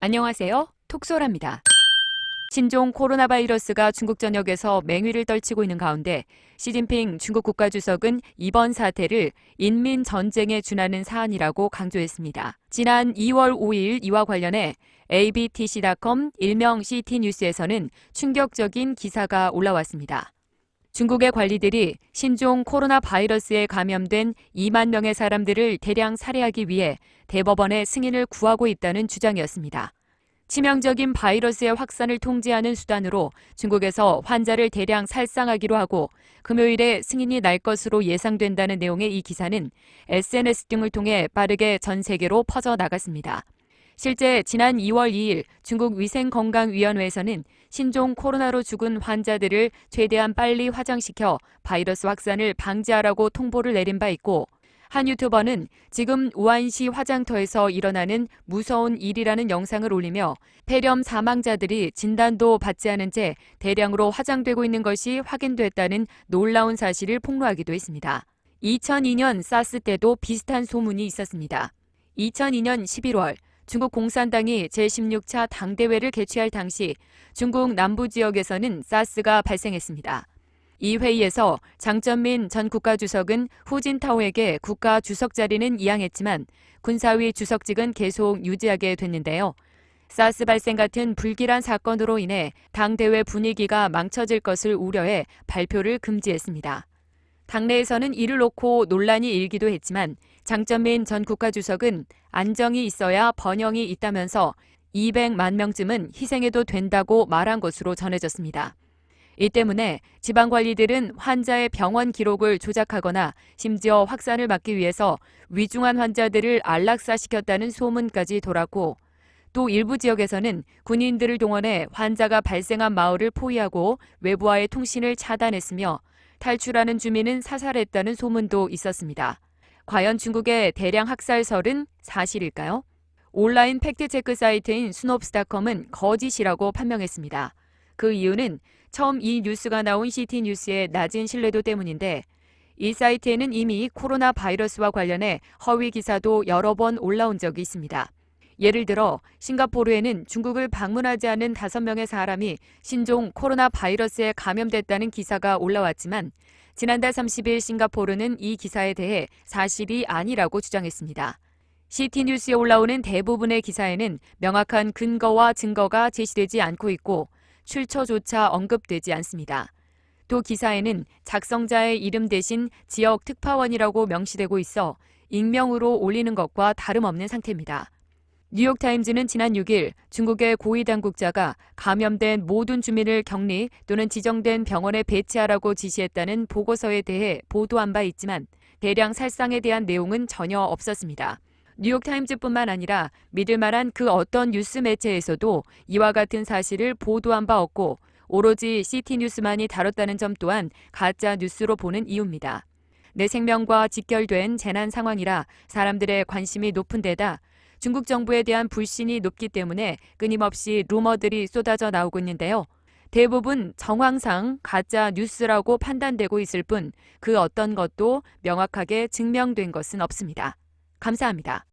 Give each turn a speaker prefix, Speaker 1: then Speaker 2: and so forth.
Speaker 1: 안녕하세요. 톡소랍니다. 신종 코로나 바이러스가 중국 전역에서 맹위를 떨치고 있는 가운데 시진핑 중국 국가주석은 이번 사태를 인민 전쟁에 준하는 사안이라고 강조했습니다. 지난 2월 5일 이와 관련해 abtc.com 일명 CT뉴스에서는 충격적인 기사가 올라왔습니다. 중국의 관리들이 신종 코로나 바이러스에 감염된 2만 명의 사람들을 대량 살해하기 위해 대법원의 승인을 구하고 있다는 주장이었습니다. 치명적인 바이러스의 확산을 통제하는 수단으로 중국에서 환자를 대량 살상하기로 하고 금요일에 승인이 날 것으로 예상된다는 내용의 이 기사는 SNS 등을 통해 빠르게 전 세계로 퍼져나갔습니다. 실제 지난 2월 2일 중국 위생건강위원회에서는 신종 코로나로 죽은 환자들을 최대한 빨리 화장시켜 바이러스 확산을 방지하라고 통보를 내린 바 있고 한 유튜버는 지금 우한시 화장터에서 일어나는 무서운 일이라는 영상을 올리며 폐렴 사망자들이 진단도 받지 않은 채 대량으로 화장되고 있는 것이 확인됐다는 놀라운 사실을 폭로하기도 했습니다. 2002년 사스 때도 비슷한 소문이 있었습니다. 2002년 11월 중국 공산당이 제16차 당대회를 개최할 당시 중국 남부 지역에서는 사스가 발생했습니다. 이 회의에서 장점민 전 국가주석은 후진타오에게 국가주석 자리는 이양했지만 군사위 주석직은 계속 유지하게 됐는데요. 사스 발생 같은 불길한 사건으로 인해 당대회 분위기가 망쳐질 것을 우려해 발표를 금지했습니다. 당내에서는 이를 놓고 논란이 일기도 했지만 장점민 전 국가주석은 안정이 있어야 번영이 있다면서 200만 명쯤은 희생해도 된다고 말한 것으로 전해졌습니다. 이 때문에 지방관리들은 환자의 병원 기록을 조작하거나 심지어 확산을 막기 위해서 위중한 환자들을 안락사시켰다는 소문까지 돌았고 또 일부 지역에서는 군인들을 동원해 환자가 발생한 마을을 포위하고 외부와의 통신을 차단했으며 탈출하는 주민은 사살했다는 소문도 있었습니다. 과연 중국의 대량 학살설은 사실일까요? 온라인 팩트체크 사이트인 스놉스닷컴은 거짓이라고 판명했습니다. 그 이유는 처음 이 뉴스가 나온 CT뉴스의 낮은 신뢰도 때문인데 이 사이트에는 이미 코로나 바이러스와 관련해 허위 기사도 여러 번 올라온 적이 있습니다. 예를 들어 싱가포르에는 중국을 방문하지 않은 5명의 사람이 신종 코로나 바이러스에 감염됐다는 기사가 올라왔지만 지난달 30일 싱가포르는 이 기사에 대해 사실이 아니라고 주장했습니다. CT뉴스에 올라오는 대부분의 기사에는 명확한 근거와 증거가 제시되지 않고 있고 출처조차 언급되지 않습니다. 또 기사에는 작성자의 이름 대신 지역 특파원이라고 명시되고 있어 익명으로 올리는 것과 다름없는 상태입니다. 뉴욕타임즈는 지난 6일 중국의 고위 당국자가 감염된 모든 주민을 격리 또는 지정된 병원에 배치하라고 지시했다는 보고서에 대해 보도한 바 있지만 대량 살상에 대한 내용은 전혀 없었습니다. 뉴욕타임즈뿐만 아니라 믿을 만한 그 어떤 뉴스 매체에서도 이와 같은 사실을 보도한 바 없고 오로지 CT뉴스만이 다뤘다는 점 또한 가짜 뉴스로 보는 이유입니다. 내 생명과 직결된 재난 상황이라 사람들의 관심이 높은 데다 중국 정부에 대한 불신이 높기 때문에 끊임없이 루머들이 쏟아져 나오고 있는데요. 대부분 정황상 가짜 뉴스라고 판단되고 있을 뿐 그 어떤 것도 명확하게 증명된 것은 없습니다. 감사합니다.